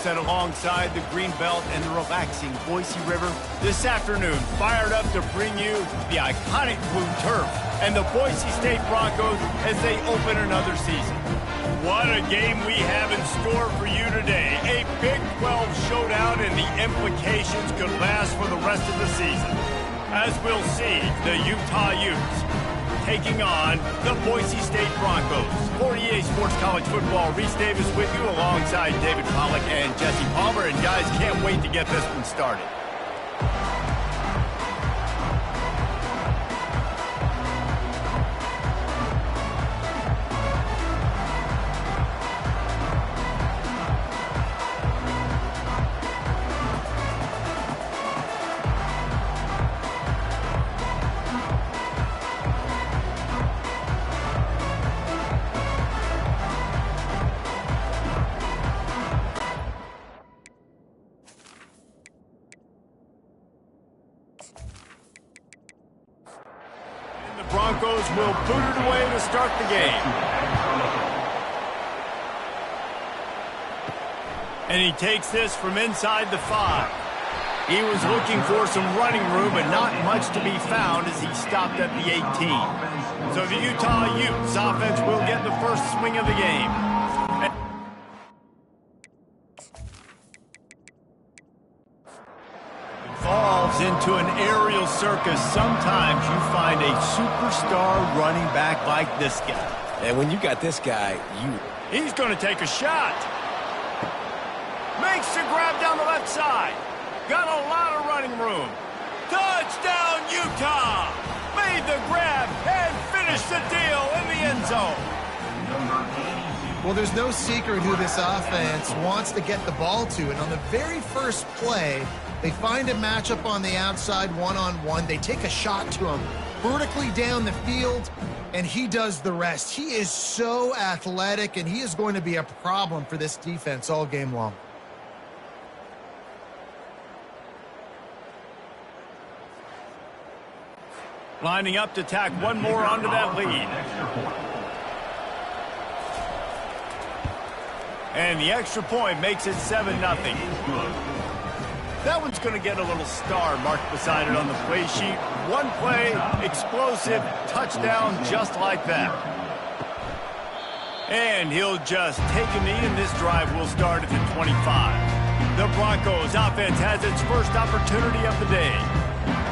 set alongside the Greenbelt and the relaxing Boise River. This afternoon, fired up to bring you the iconic blue turf and the Boise State Broncos as they open another season. What a game we have in store for you today. A Big 12 showdown, and the implications could last for the rest of the season. As we'll see, the Utah Utes taking on the Boise State Broncos. For EA Sports College Football, Reese Davis with you alongside David Pollack and Jesse Palmer. And guys, can't wait to get this one started. Broncos will boot it away to start the game. And he takes this from inside the 5. He was looking for some running room, but not much to be found as he stopped at the 18. So the Utah Utes offense will get the first swing of the game. Falls into an aerial circus. Sometimes you find a superstar running back like this guy. And when you got this guy, He's going to take a shot. Makes the grab down the left side. Got a lot of running room. Touchdown, Utah! Made the grab and finished the deal in the end zone. Well, there's no secret who this offense wants to get the ball to. And on the very first play, they find a matchup on the outside one-on-one. They take a shot to him vertically down the field, and he does the rest. He is so athletic, and he is going to be a problem for this defense all game long. Lining up to tack one more onto that lead. And the extra point makes it 7-0. That one's going to get a little star marked beside it on the play sheet. One play, explosive, touchdown just like that. And he'll just take a knee, and this drive will start at the 25. The Broncos offense has its first opportunity of the day.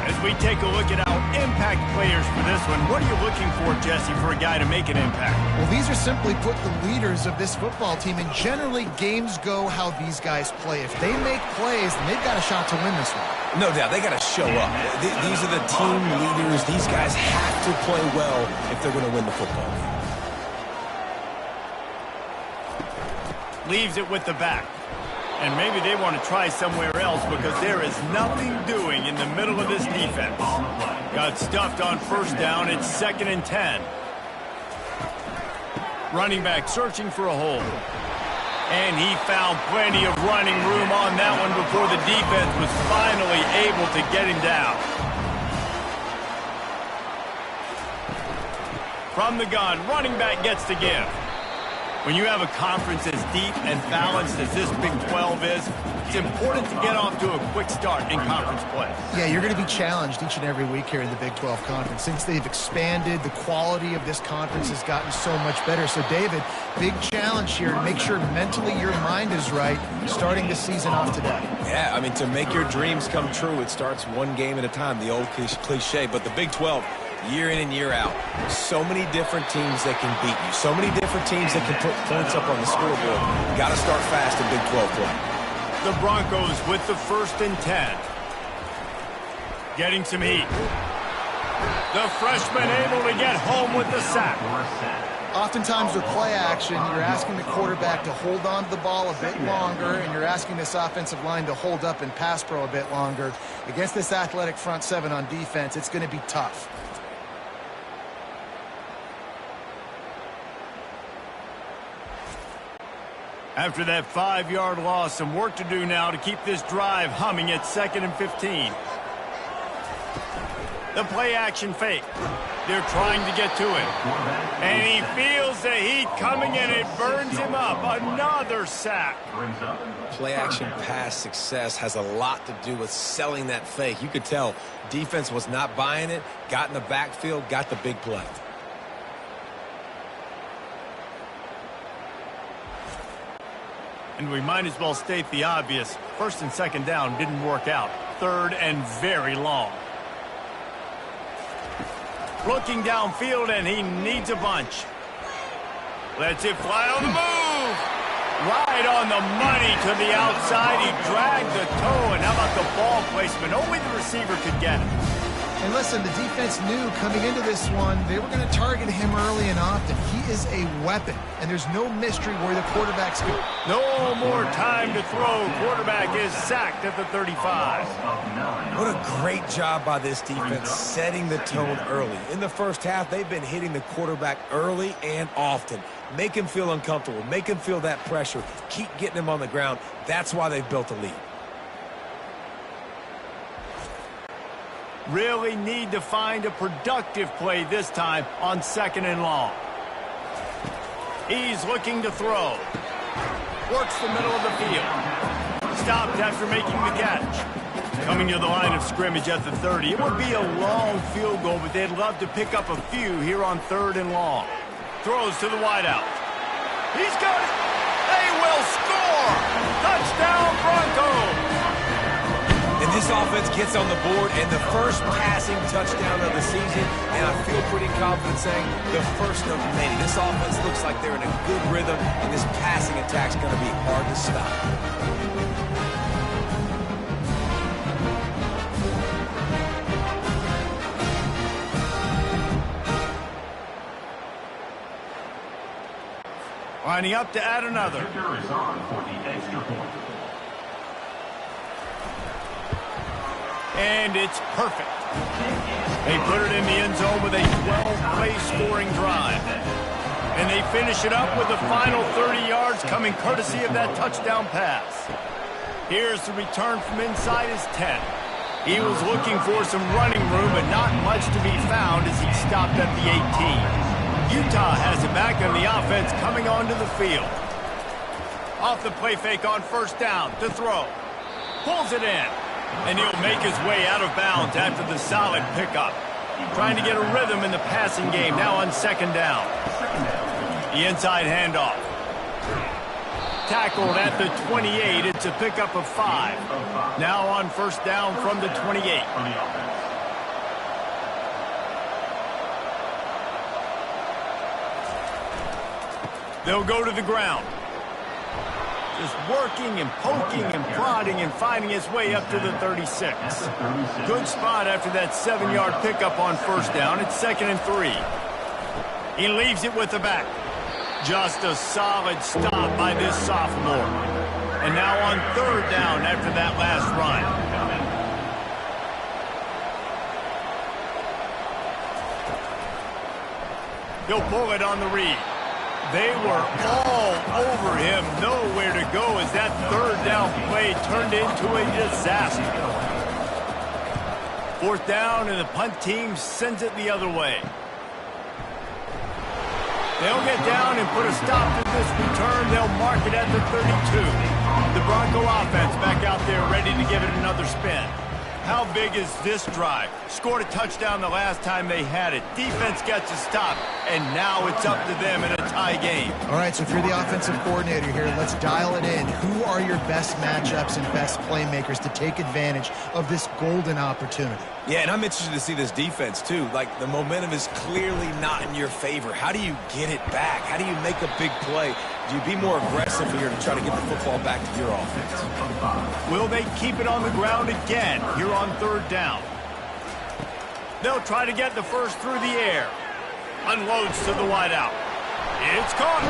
As we take a look at our impact players for this one, what are you looking for, Jesse, for a guy to make an impact? Well, these are simply put the leaders of this football team, and generally games go how these guys play. If they make plays, then they've got a shot to win this one. no doubt, they got to show up. These are the team leaders. These guys have to play well if they're going to win the football game. Leaves it with the back. And maybe they want to try somewhere else because there is nothing doing in the middle of this defense. Got stuffed on first down. It's 2nd and 10. Running back searching for a hole. And he found plenty of running room on that one before the defense was finally able to get him down. From the gun, running back gets to give. When you have a conference as deep and balanced as this Big 12 is, it's important to get off to a quick start in conference play. Yeah, you're going to be challenged each and every week here in the Big 12 Conference. Since they've expanded, the quality of this conference has gotten so much better. So, David, big challenge here to make sure mentally your mind is right starting this season off today. Yeah, I mean, to make your dreams come true, it starts one game at a time, the old cliche. But the Big 12, year in and year out, so many different teams that can beat you, so many different teams that can put points up on the scoreboard. Got to start fast in Big 12 play. The Broncos with the 1st and 10. Getting some heat. The freshman able to get home with the sack. Oftentimes with play action, you're asking the quarterback to hold on to the ball a bit longer, and you're asking this offensive line to hold up and pass pro a bit longer. Against this athletic front seven on defense, it's going to be tough. After that 5-yard loss, some work to do now to keep this drive humming at 2nd and 15. The play action fake. They're trying to get to it. And he feels the heat coming and it burns him up. Another sack. Play action pass success has a lot to do with selling that fake. You could tell defense was not buying it, got in the backfield, got the big play. And we might as well state the obvious. First and second down didn't work out. Third and very long. Looking downfield, and he needs a bunch. Lets it fly on the move. Right on the money to the outside. He dragged the toe, and how about the ball placement? Only the receiver could get it. And listen, the defense knew coming into this one, they were going to target him early and often. He is a weapon, and there's no mystery where the quarterback's going. No more time to throw. Quarterback is sacked at the 35. What a great job by this defense setting the tone early. In the first half, they've been hitting the quarterback early and often. Make him feel uncomfortable. Make him feel that pressure. Keep getting him on the ground. That's why they've built a lead. Really need to find a productive play this time on second and long. He's looking to throw. Works the middle of the field. Stopped after making the catch. Coming to the line of scrimmage at the 30. It would be a long field goal, but they'd love to pick up a few here on third and long. Throws to the wideout. He's got it. They will score. Touchdown Broncos. And this offense gets on the board, and the first passing touchdown of the season, and I feel pretty confident saying the first of many. This offense looks like they're in a good rhythm, and this passing attack's going to be hard to stop. Lining up to add another. And it's perfect. They put it in the end zone with a 12-play scoring drive. And they finish it up with the final 30 yards coming courtesy of that touchdown pass. Here's the return from inside his 10. He was looking for some running room, but not much to be found as he stopped at the 18. Utah has it back on the offense coming onto the field. Off the play fake on first down to throw. Pulls it in. And he'll make his way out of bounds after the solid pickup. Trying to get a rhythm in the passing game now on second down. The inside handoff. Tackled at the 28. It's a pickup of 5. Now on first down from the 28. They'll go to the ground. Just working and poking and prodding and finding his way up to the 36. Good spot after that 7-yard pickup on first down. It's 2nd and 3. He leaves it with the back. Just a solid stop by this sophomore. And now on third down after that last run. He'll pull it on the read. They were all over him, nowhere to go as that third down play turned into a disaster. Fourth down, and the punt team sends it the other way. They'll get down and put a stop to this return. They'll mark it at the 32. The Bronco offense back out there ready to give it another spin. How big is this drive? Scored a touchdown the last time they had it. Defense gets a stop, and now it's up to them in a tie game. All right, so if you're the offensive coordinator here, let's dial it in. Who are your best matchups and best playmakers to take advantage of this golden opportunity? Yeah, and I'm interested to see this defense, too. Like, the momentum is clearly not in your favor. How do you get it back? How do you make a big play? Do you be more aggressive here to try to get the football back to your offense? Will they keep it on the ground again here on third down? They'll try to get the first through the air. Unloads to the wideout. It's caught.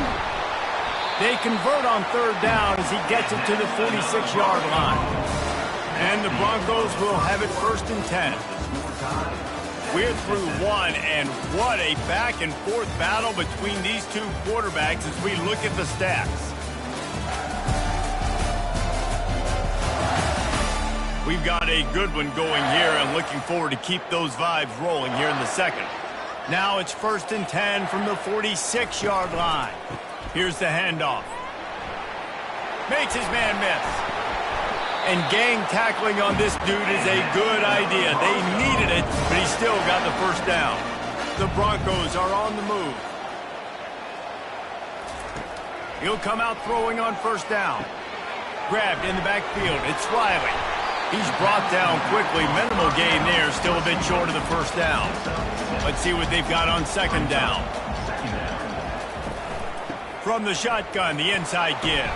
They convert on third down as he gets it to the 46-yard line. And the Broncos will have it 1st and 10. We're through one, and what a back-and-forth battle between these two quarterbacks as we look at the stats. We've got a good one going here and looking forward to keep those vibes rolling here in the second. Now it's 1st and 10 from the 46-yard line. Here's the handoff. Makes his man miss. And gang tackling on this dude is a good idea. They needed it, but he still got the first down. The Broncos are on the move. He'll come out throwing on 1st down. Grabbed in the backfield. It's Riley. He's brought down quickly. Minimal gain there. Still a bit short of the 1st down. Let's see what they've got on 2nd down. From the shotgun, the inside give.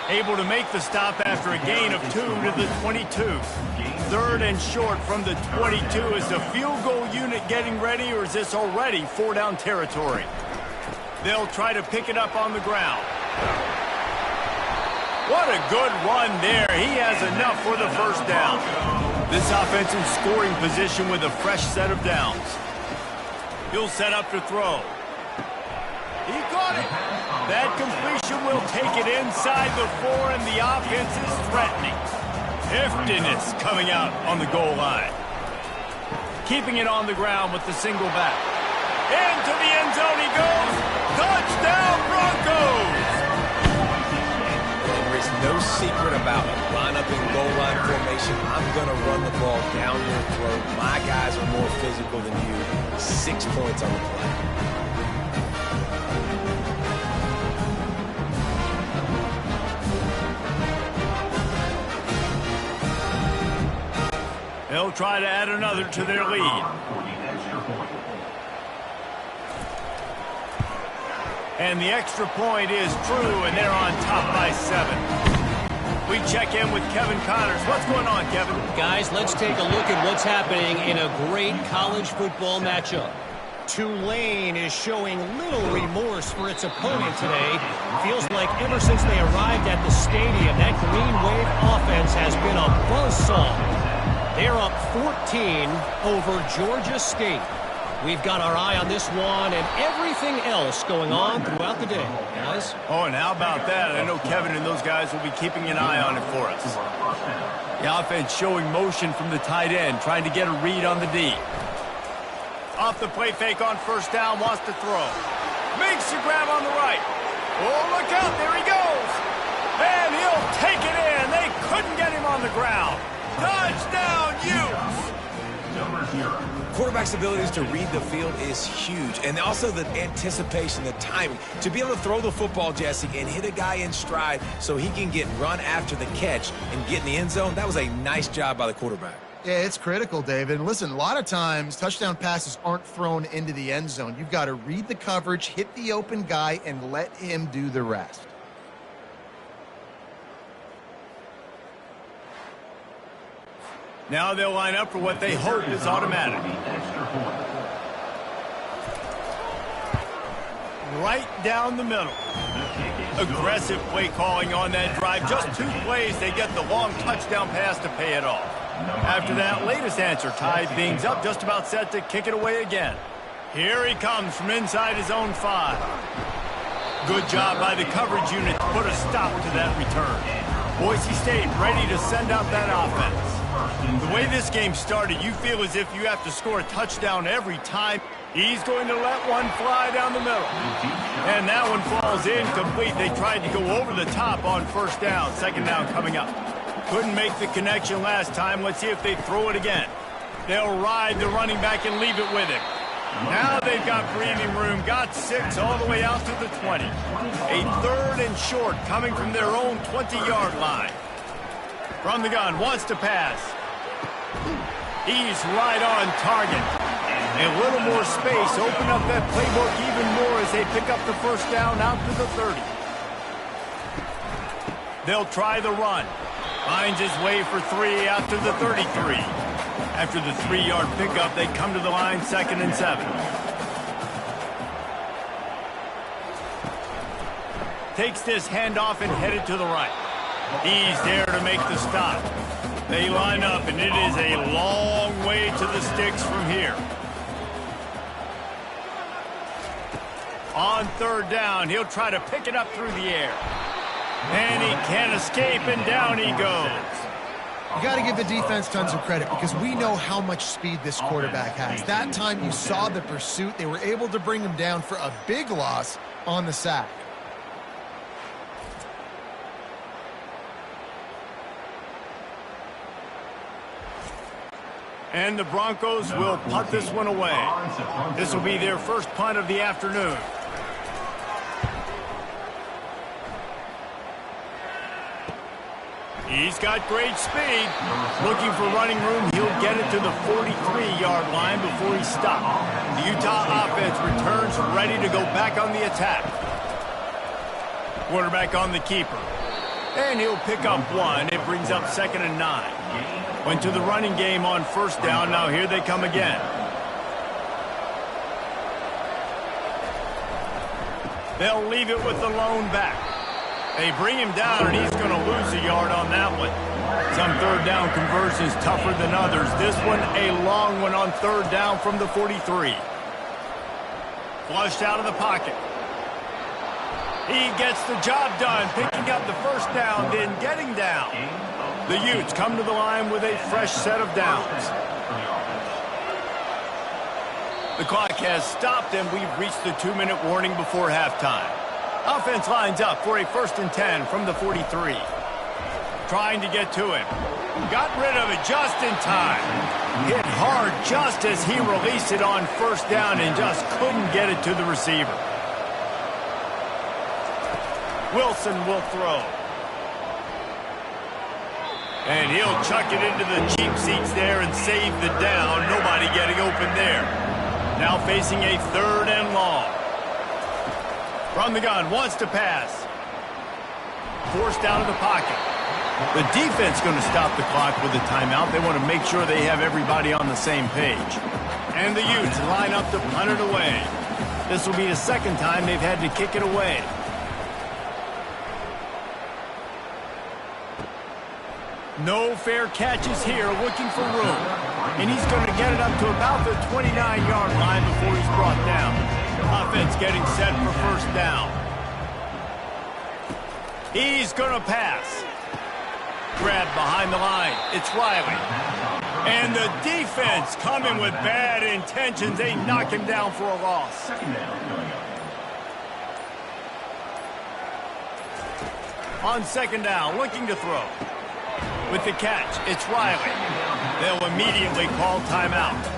Able to make the stop after a gain of 2 to the 22. 3rd and short from the 22. Is the field goal unit getting ready, or is this already 4-down territory? They'll try to pick it up on the ground. What a good run there. He has enough for the 1st down. This offense in scoring position with a fresh set of downs. He'll set up to throw. He caught it. That completion will take it inside the 4, and the offense is threatening. Heftiness coming out on the goal line. Keeping it on the ground with the single back. Into the end zone he goes. Touchdown, Broncos! There is no secret about it. Line up in goal line formation. I'm going to run the ball down your throat. My guys are more physical than you. 6 points on the play. They'll try to add another to their lead. And the extra point is true, and they're on top by 7. We check in with Kevin Connors. What's going on, Kevin? Guys, let's take a look at what's happening in a great college football matchup. Tulane is showing little remorse for its opponent today. Feels like ever since they arrived at the stadium, that Green Wave offense has been a buzzsaw. They're up 14 over Georgia State. We've got our eye on this one and everything else going on throughout the day, guys. Oh, and how about that? I know Kevin and those guys will be keeping an eye on it for us. The offense showing motion from the tight end, trying to get a read on the D. Off the play fake on 1st down, wants to throw. Makes the grab on the right. Oh, look out, there he goes. And he'll take it in. They couldn't get him on the ground. Touchdown, Utes! Quarterback's abilities to read the field is huge, and also the anticipation, the timing. To be able to throw the football, Jesse, and hit a guy in stride so he can get run after the catch and get in the end zone, that was a nice job by the quarterback. Yeah, it's critical, David. And listen, a lot of times touchdown passes aren't thrown into the end zone. You've got to read the coverage, hit the open guy, and let him do the rest. Now they'll line up for what they hope is automatic. Right down the middle. Aggressive play calling on that drive. Just 2 plays, they get the long touchdown pass to pay it off. After that latest answer tied things up, just about set to kick it away again. Here he comes from inside his own 5. Good job by the coverage unit to put a stop to that return. Boise State ready to send out that offense. The way this game started, you feel as if you have to score a touchdown every time. He's going to let one fly down the middle. And that one falls incomplete. They tried to go over the top on 1st down. 2nd down coming up. Couldn't make the connection last time. Let's see if they throw it again. They'll ride the running back and leave it with him. Now they've got breathing room. Got 6 all the way out to the 20. A 3rd and short coming from their own 20-yard line. From the gun, wants to pass. He's right on target. A little more space. Open up that playbook even more as they pick up the 1st down out to the 30. They'll try the run. Finds his way for 3 out to the 33. After the 3-yard pickup, they come to the line 2nd and 7. Takes this handoff and headed to the right. He's there to make the stop. They line up, and it is a long way to the sticks from here. On 3rd down, he'll try to pick it up through the air. And he can't escape, and down he goes. You got to give the defense tons of credit because we know how much speed this quarterback has. That time you saw the pursuit. They were able to bring him down for a big loss on the sack. And the Broncos will punt this one away. This will be their first punt of the afternoon. He's got great speed. Looking for running room, he'll get it to the 43-yard line before he's stopped. The Utah offense returns ready to go back on the attack. Quarterback on the keeper. And he'll pick up one. It brings up 2nd and 9. Went to the running game on first down. Now here they come again. They'll leave it with the lone back. They bring him down, and he's going to lose a yard on that one. Some third down conversions tougher than others. This one, a long one on third down from the 43. Flushed out of the pocket. He gets the job done, picking up the first down, then getting down. The Utes come to the line with a fresh set of downs. The clock has stopped, and we've reached the 2-minute warning before halftime. Offense lines up for a 1st and 10 from the 43. Trying to get to him. Got rid of it just in time. Hit hard just as he released it on first down and just couldn't get it to the receiver. Wilson will throw. And he'll chuck it into the cheap seats there and save the down. Nobody getting open there. Now facing a 3rd and long. From the gun, wants to pass. Forced out of the pocket. The defense going to stop the clock with a timeout. They want to make sure they have everybody on the same page. And the Utes line up to punt it away. This will be the 2nd time they've had to kick it away. No fair catches here, looking for room. And he's going to get it up to about the 29-yard line before he's brought down. Offense getting set for first down. He's going to pass. Grab behind the line. It's Riley. And the defense coming with bad intentions. They knock him down for a loss. On 2nd down, looking to throw. With the catch, it's Riley. They'll immediately call timeout.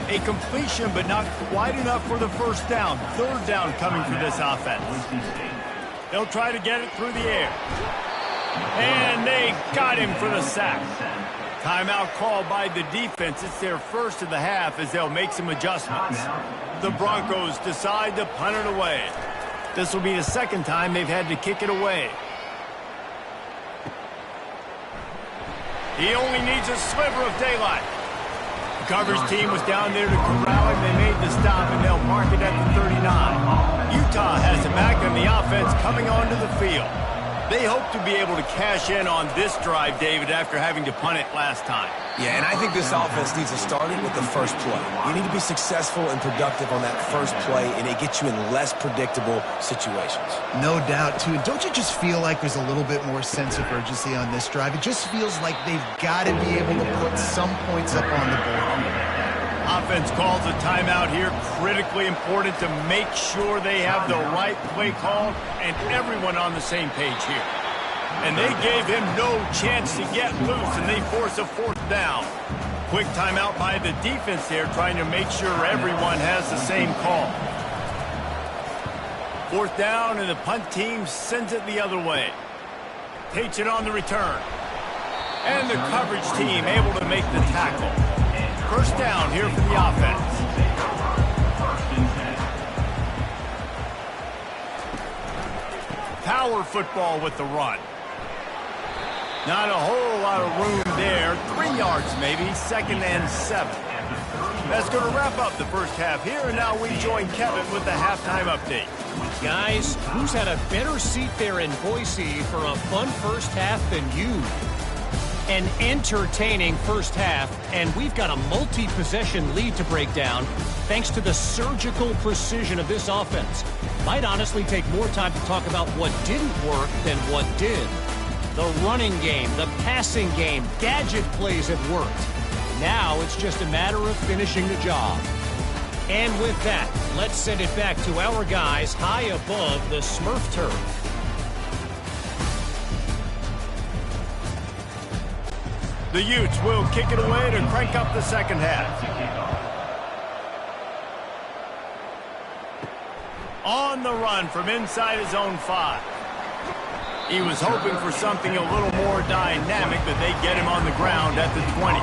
A completion, but not quite enough for the first down. 3rd down coming for this offense. They'll try to get it through the air. And they got him for the sack. Timeout called by the defense. It's their first of the half as they'll make some adjustments. The Broncos decide to punt it away. This will be the 2nd time they've had to kick it away. He only needs a sliver of daylight. The coverage team was down there to corral him. They made the stop, and they'll mark it at the 39. Utah has him back, and the offense coming onto the field. They hope to be able to cash in on this drive, David, after having to punt it last time. Yeah, and I think this offense needs to start it with the first play. You need to be successful and productive on that first play, and it gets you in less predictable situations. No doubt, too. And don't you just feel like there's a little bit more sense of urgency on this drive? It just feels like they've got to be able to put some points up on the board. Offense calls a timeout here. Critically important to make sure they have the right play call and everyone on the same page here. And they gave him no chance to get loose, and they force a 4th down. Quick timeout by the defense there, trying to make sure everyone has the same call. 4th down, and the punt team sends it the other way. Takes it on the return. And the coverage team able to make the tackle. First down here for the offense. Power football with the run. Not a whole lot of room there. 3 yards maybe, 2nd and 7. That's going to wrap up the first half here, and now we join Kevin with the halftime update. Guys, who's had a better seat there in Boise for a fun first half than you? An entertaining first half, and we've got a multi-possession lead to break down thanks to the surgical precision of this offense. Might honestly take more time to talk about what didn't work than what did. The running game, the passing game, gadget plays have worked. Now it's just a matter of finishing the job. And with that, let's send it back to our guys high above the Smurf turf. The Utes will kick it away to crank up the second half. On the run from inside his own 5. He was hoping for something a little more dynamic, but they get him on the ground at the 20.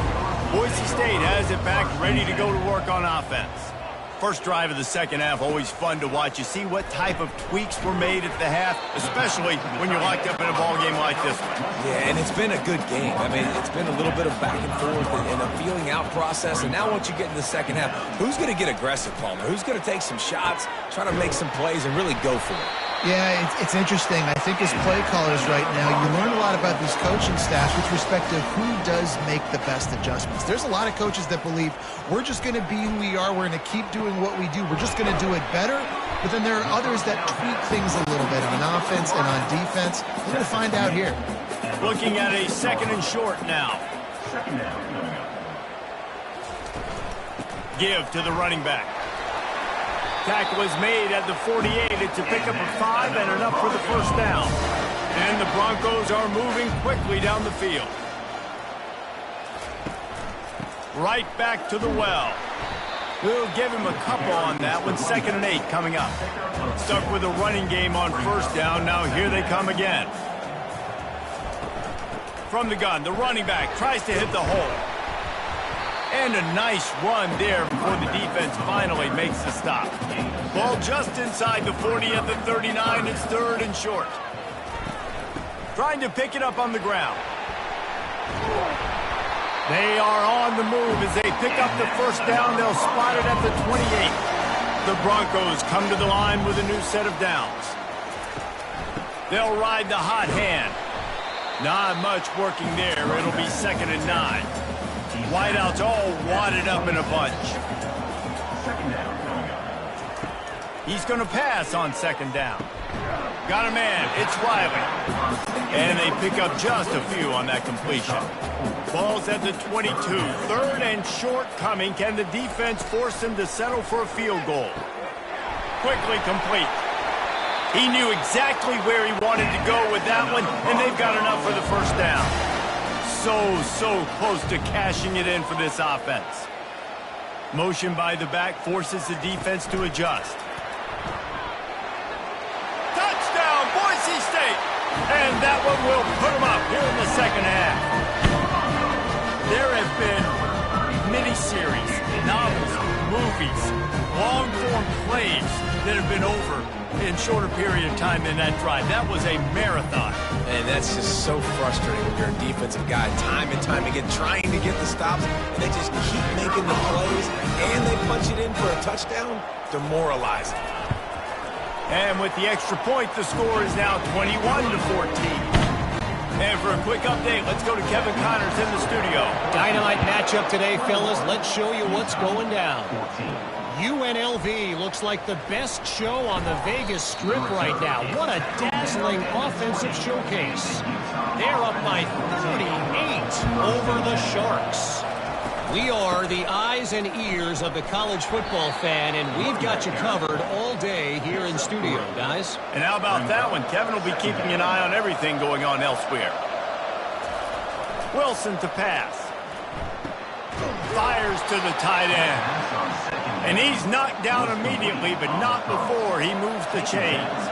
Boise State has it back, ready to go to work on offense. First drive of the second half, always fun to watch. You see what type of tweaks were made at the half, especially when you're locked up in a ball game like this one. Yeah, and it's been a good game. I mean, it's been a little bit of back and forth and a feeling out process. And now once you get in the second half, who's going to get aggressive, Palmer? Who's going to take some shots, try to make some plays, and really go for it? Yeah, it's interesting. I think as play callers right now, you learn a lot about these coaching staffs with respect to who does make the best adjustments. There's a lot of coaches that believe we're just going to be who we are. We're going to keep doing what we do. We're just going to do it better. But then there are others that tweak things a little bit on offense and on defense. We're going to find out here. Looking at a second and short now. Give to the running back. Tackle is made at the 48. It's a pickup of 5 and enough for the first down. And the Broncos are moving quickly down the field. Right back to the well. We'll give him a couple on that one. 2nd and 8 coming up. Stuck with a running game on first down. Now here they come again. From the gun, the running back tries to hit the hole. And a nice run there before the defense finally makes the stop. Ball just inside the 40 at the 39. It's 3rd and short. Trying to pick it up on the ground. They are on the move as they pick up the first down. They'll spot it at the 28. The Broncos come to the line with a new set of downs. They'll ride the hot hand. Not much working there. It'll be 2nd and 9. Wideouts all wadded up in a bunch. He's going to pass on 2nd down. Got a man. It's Riley. And they pick up just a few on that completion. Ball's at the 22. 3rd and short coming. Can the defense force him to settle for a field goal? Quickly complete. He knew exactly where he wanted to go with that one, and they've got enough for the first down. So close to cashing it in for this offense. Motion by the back forces the defense to adjust. Touchdown, Boise State! And that one will put them up here in the second half. There have been miniseries, novels, movies, long-form plays that have been over in shorter period of time than that drive. That was a marathon. And that's just so frustrating when you're a defensive guy, time and time again, trying to get the stops, and they just keep making the plays, and they punch it in for a touchdown. Demoralizing. And with the extra point, the score is now 21-14. And for a quick update, let's go to Kevin Connors in the studio. Dynamite matchup today, fellas. Let's show you what's going down. UNLV looks like the best show on the Vegas Strip right now. What a dazzling offensive showcase. They're up by 38 over the Sharks. We are the eyes and ears of the college football fan, and we've got you covered all day here in studio, guys. And how about that one? Kevin will be keeping an eye on everything going on elsewhere. Wilson to pass. Fires to the tight end. And he's knocked down immediately, but not before he moves the chains.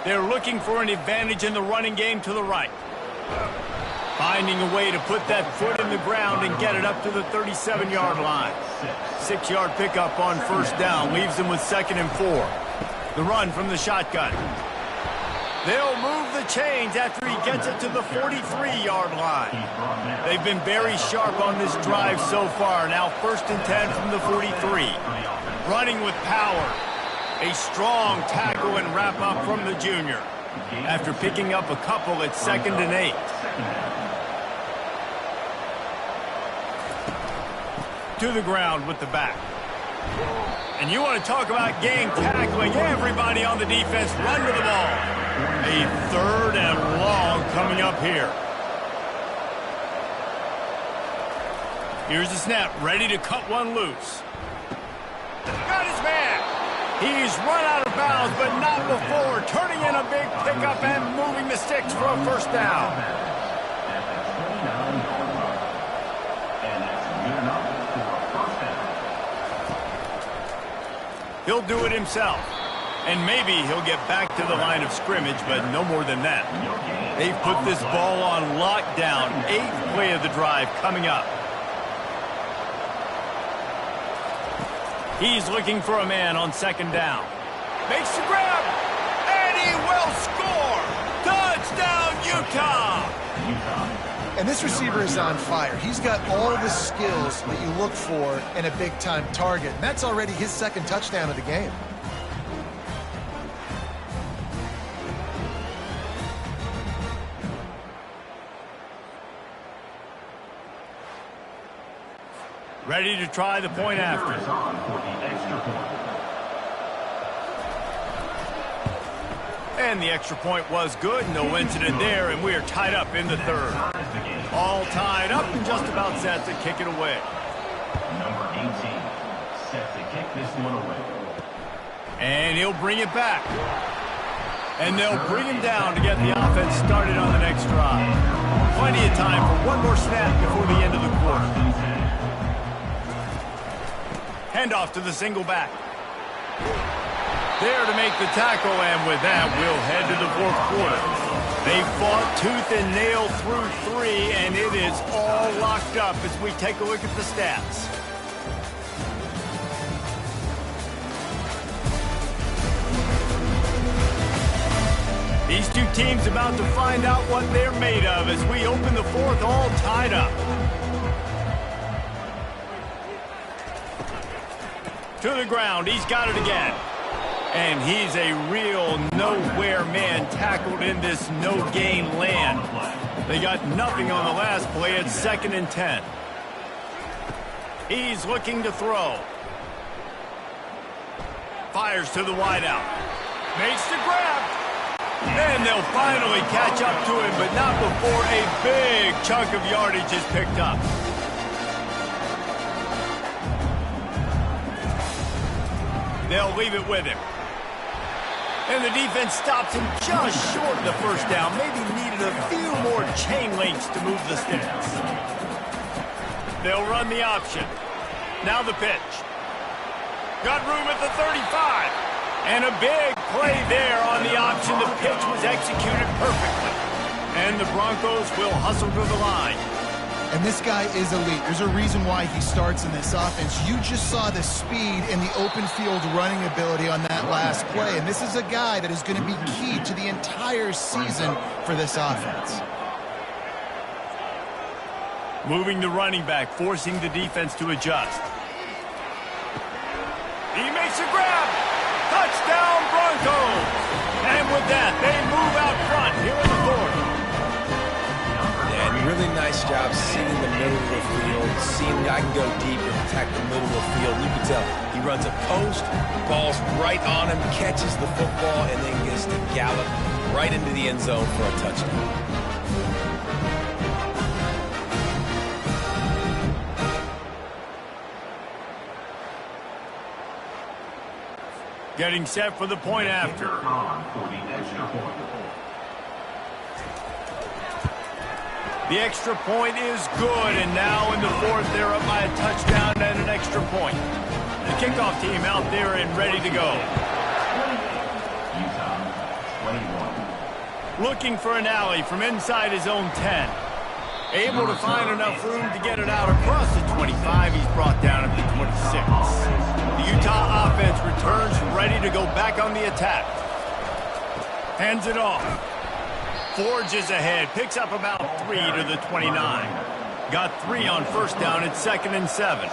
They're looking for an advantage in the running game to the right. Finding a way to put that foot in the ground and get it up to the 37-yard line. 6-yard pickup on first down leaves them with 2nd and 4. The run from the shotgun. They'll move the chains after he gets it to the 43-yard line. They've been very sharp on this drive so far. Now 1st and 10 from the 43. Running with power. A strong tackle and wrap up from the junior. After picking up a couple at 2nd and 8. To the ground with the back. And you want to talk about gang tackling. Everybody on the defense run to the ball. A 3rd and long coming up here. Here's the snap, ready to cut one loose. Got his man. He's run out of bounds, but not before. Turning in a big pickup and moving the sticks for a first down. He'll do it himself. And maybe he'll get back to the line of scrimmage, but no more than that. They've put this ball on lockdown. 8th play of the drive coming up. He's looking for a man on 2nd down. Makes the grab, and he will score! Touchdown, Utah! And this receiver is on fire. He's got all the skills that you look for in a big-time target. And that's already his 2nd touchdown of the game. Ready to try the point after. And the extra point was good. No incident there, and we are tied up in the 3rd. All tied up and just about set to kick it away. Number 18, set to kick this one away. And he'll bring it back. And they'll bring him down to get the offense started on the next drive. Plenty of time for one more snap before the end of the quarter. Handoff to the single back. There to make the tackle, and with that, we'll head to the 4th quarter. They fought tooth and nail through 3, and it is all locked up as we take a look at the stats. These two teams about to find out what they're made of as we open the 4th all tied up. To the ground, he's got it again. And he's a real nowhere man tackled in this no-gain land. They got nothing on the last play. It's 2nd and 10. He's looking to throw. Fires to the wideout. Makes the grab. And they'll finally catch up to him, but not before a big chunk of yardage is picked up. They'll leave it with him. And the defense stops him just short of the first down. Maybe needed a few more chain links to move the sticks. They'll run the option. Now the pitch. Got room at the 35. And a big play there on the option. The pitch was executed perfectly. And the Broncos will hustle to the line. And this guy is elite. There's a reason why he starts in this offense. You just saw the speed and the open field running ability on that last play. And this is a guy that is going to be key to the entire season for this offense. Moving the running back, forcing the defense to adjust. He makes a grab. Touchdown, Broncos. And with that, they move out front here in the 4th. Really nice job seeing the middle of the field, seeing the guy can go deep and attack the middle of the field. You can tell he runs a post, ball's right on him, catches the football, and then gets to gallop right into the end zone for a touchdown. Getting set for the point after. The extra point is good, and now in the 4th, they're up by a touchdown and an extra point. The kickoff team out there and ready to go. Looking for an alley from inside his own 10. Able to find enough room to get it out across the 25. He's brought down at the 26. The Utah offense returns ready to go back on the attack. Hands it off. Forges ahead, picks up about 3 to the 29. Got 3 on first down, it's 2nd and 7.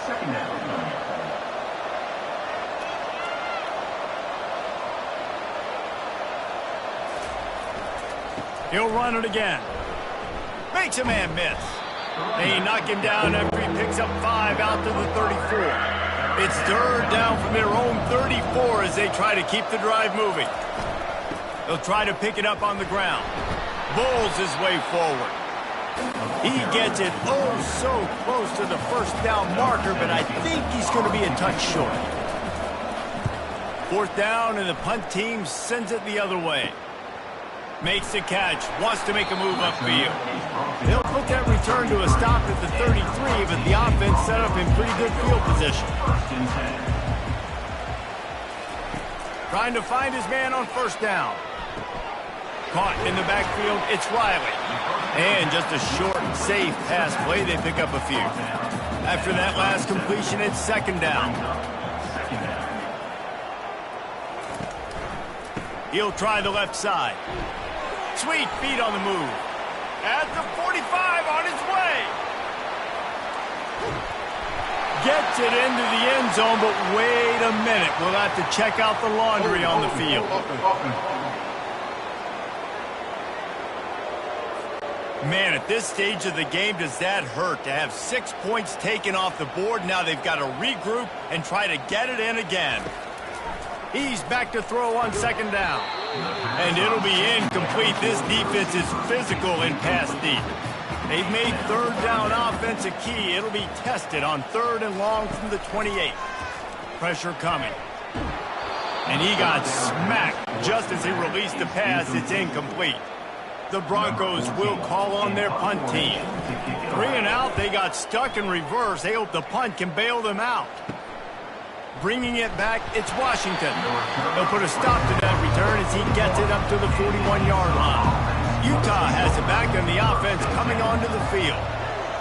He'll run it again. Makes a man miss. They knock him down after he picks up 5 out to the 34. It's third down from their own 34 as they try to keep the drive moving. They'll try to pick it up on the ground. Bowls his way forward. He gets it oh so close to the first down marker, but I think he's going to be a touch short. Fourth down, and the punt team sends it the other way. Makes the catch, wants to make a move upfield. They'll put that return to a stop at the 33, but the offense set up in pretty good field position. Trying to find his man on first down. Caught in the backfield, it's Riley. And just a short, safe pass play, they pick up a few. After that last completion, it's second down. He'll try the left side. Sweet feet on the move. At the 45 on his way. Gets it into the end zone, but wait a minute. We'll have to check out the laundry on the field. Man, at this stage of the game, does that hurt to have 6 points taken off the board? Now they've got to regroup and try to get it in again. He's back to throw on second down. And it'll be incomplete. This defense is physical in pass deep. They've made third down offense a key. It'll be tested on third and long from the 28. Pressure coming. And he got smacked just as he released the pass. It's incomplete. The Broncos will call on their punt team. 3 and out, they got stuck in reverse. They hope the punt can bail them out. Bringing it back, it's Washington. They'll put a stop to that return as he gets it up to the 41-yard line. Utah has it back and the offense coming onto the field.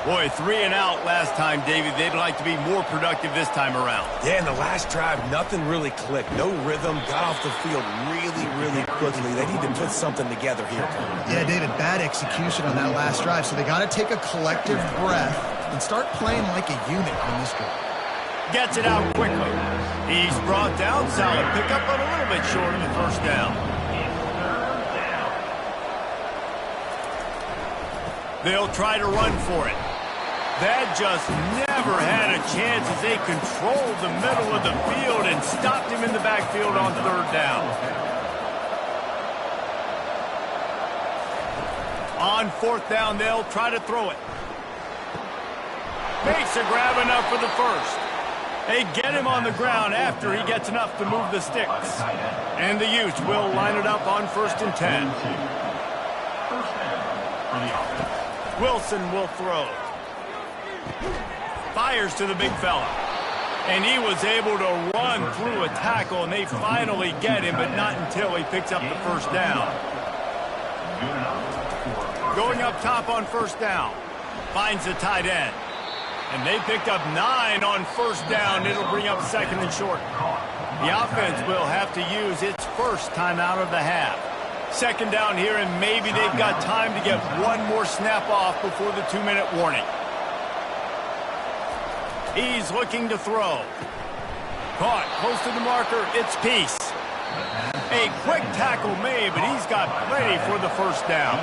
Boy, 3 and out last time, David. They'd like to be more productive this time around. Yeah, in the last drive, nothing really clicked. No rhythm, got off the field really quickly. They need to put something together here. Yeah, David, bad execution on that last drive, so they got to take a collective breath and start playing like a unit on this one. Gets it out quickly. He's brought down. Solid pickup, but a little bit short of the first down. They'll try to run for it. That just never had a chance as they controlled the middle of the field and stopped him in the backfield on third down. On fourth down, they'll try to throw it. Makes a grab enough for the first. They get him on the ground after he gets enough to move the sticks. And the Utes will line it up on 1st and 10. Wilson will throw. Fires to the big fella. And he was able to run through a tackle, and they finally get him, but not until he picks up the first down. Going up top on first down. Finds the tight end. And they picked up 9 on first down. It'll bring up second and short. The offense will have to use its first timeout of the half. Second down here, and maybe they've got time to get one more snap off before the 2-minute warning. He's looking to throw. Caught close to the marker. It's Peace. A quick tackle made, but he's got plenty for the first down.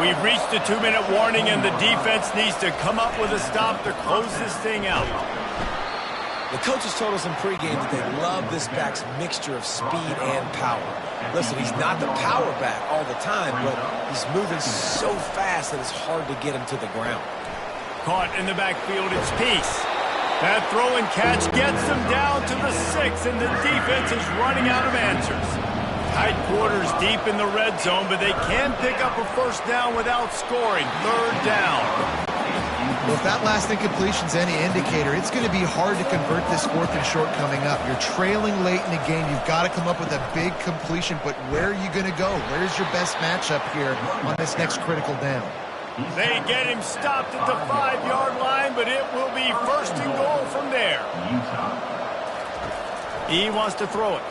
We've reached the 2-minute warning, and the defense needs to come up with a stop to close this thing out. The coaches told us in pregame that they love this back's mixture of speed and power. Listen, he's not the power back all the time, but he's moving so fast that it's hard to get him to the ground. Caught in the backfield, it's Peace. That throw and catch gets them down to the 6, and the defense is running out of answers. Tight quarters deep in the red zone, but they can pick up a first down without scoring. Third down. Well, if that last incompletion's any indicator, it's going to be hard to convert this 4th and short coming up. You're trailing late in the game. You've got to come up with a big completion, but where are you going to go? Where's your best matchup here on this next critical down? They get him stopped at the 5-yard line, but it will be 1st and goal from there. He wants to throw it.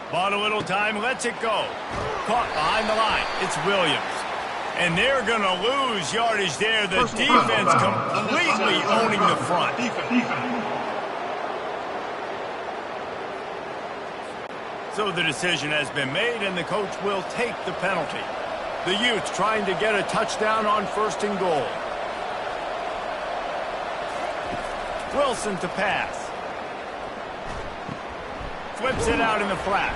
Bought a little time, lets it go. Caught behind the line. It's Williams. And they're going to lose yardage there. The defense completely owning the front. So the decision has been made, and the coach will take the penalty. The Utes trying to get a touchdown on 1st and goal. Wilson to pass. Flips it out in the flat.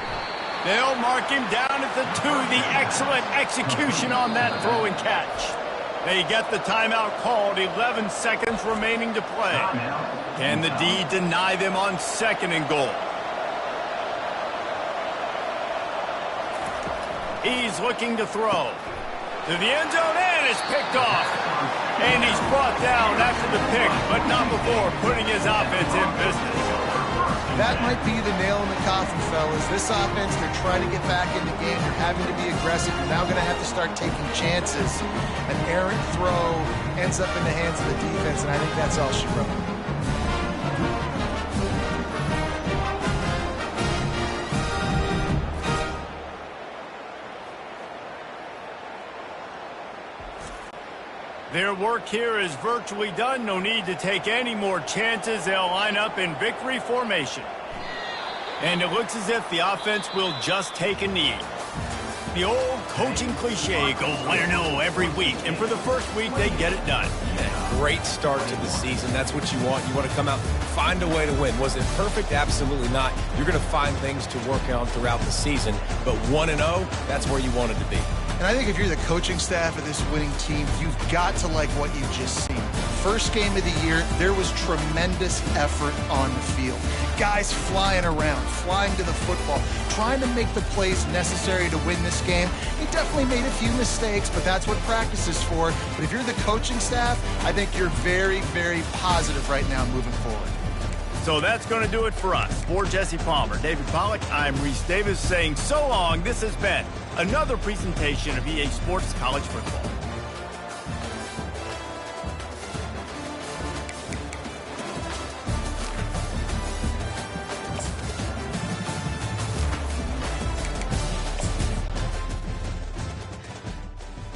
They'll mark him down at the 2. The excellent execution on that throw and catch. They get the timeout called. 11 seconds remaining to play. Can the D deny them on 2nd and goal? He's looking to throw. To the end zone, and is picked off. And he's brought down after the pick, but not before putting his offense in business. That might be the nail in the coffin, fellas. This offense, they're trying to get back in the game. They're having to be aggressive. They're now going to have to start taking chances. An errant throw ends up in the hands of the defense, and I think that's all she wrote. Their work here is virtually done. No need to take any more chances. They'll line up in victory formation. And it looks as if the offense will just take a knee. The old coaching cliche, go 1-0 every week. And for the first week, they get it done. Great start to the season. That's what you want. You want to come out, find a way to win. Was it perfect? Absolutely not. You're going to find things to work on throughout the season. But 1-0, that's where you wanted to be. And I think if you're the coaching staff of this winning team, you've got to like what you've just seen. First game of the year, there was tremendous effort on the field. Guys flying around, flying to the football, trying to make the plays necessary to win this game. He definitely made a few mistakes, but that's what practice is for. But if you're the coaching staff, I think you're very, very positive right now moving forward. So that's going to do it for us. For Jesse Palmer, David Pollack, I'm Reese Davis saying so long. This has been another presentation of EA Sports College Football.